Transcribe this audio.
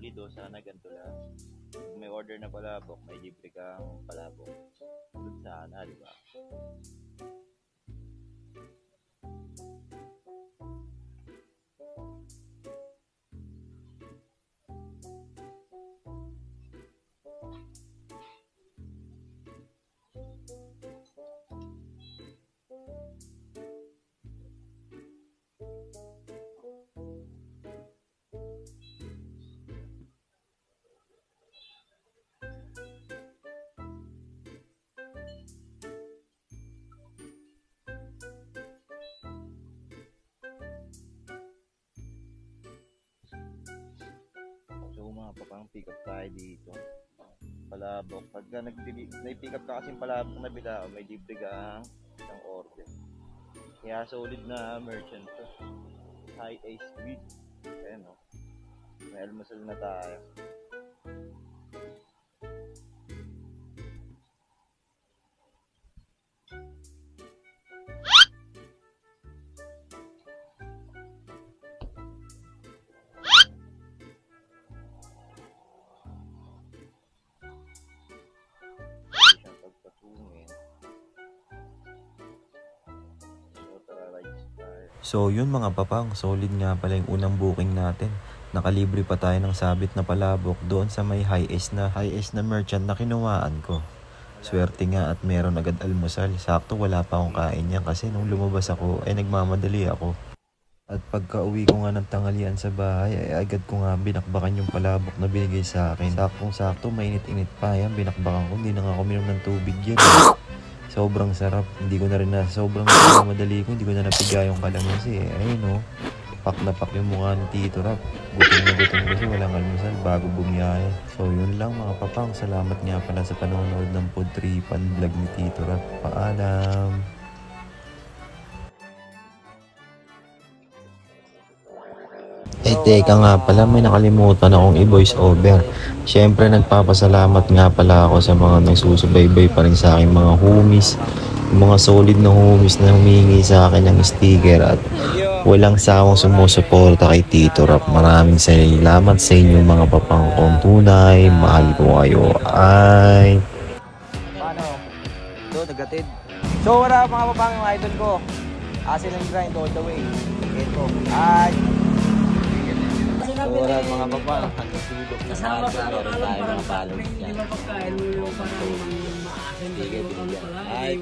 dito, sana ganito lang. Kung may order na palabok, may libre kang palabok. Good sana, di ba? So mga papang pick up tayo dito. Palabok. Pagka nag-pick up ka kasing palabok na bila, may libre kang isang order. Kaya solid na merchant to. High Ace Squid. Ayan o. May almusal na tayo. So yun mga papang, solid nga pala yung unang booking natin. Nakalibre pa tayo ng sabit na palabok doon sa may high ace na merchant na kinuhaan ko. Swerte nga at meron agad almusal. Sakto wala pa akong kain yan kasi nung lumabas ako ay nagmamadali ako. At pagka uwi ko nga ng tanghalian sa bahay ay agad ko nga binakbakan yung palabok na binigay sa akin. Saktong-sakto, mainit-init pa yan. Binakbakan ko, hindi na nga ako minom ng tubig yan. Sobrang sarap. Hindi ko na rin sobrang madali ko. Hindi ko na napiga yung kalamansi eh. Ayun o. Pak na pak yung mukha ni Tito Rap. Gutom na gutom kasi walang almusal bago bumiyaya. So yun lang mga papang. Salamat nga pala sa panonood ng Food Tripan vlog ni Tito Rap. Paalam. Teka nga pala, may nakalimutan akong i-voice over. Siyempre nagpapasalamat nga pala ako sa mga nagsusubaybay pa rin sa aking mga homies. Yung mga solid na homies na humingi sa akin ng sticker at walang sawang sumusuporta kay Tito Rap. Maraming salamat sa inyong mga papangkong tunay. Mahal ko kayo. Ay. Paano? Ito, nagatid. So, wala mga papang yung idol ko. Hustle and grind all the way. Ito. Ay. So, wala mga papang. Kasama pa ba parang balog yan? Hindi ba pagkain mo yung parang maasin? Sige, binigyan. Ay.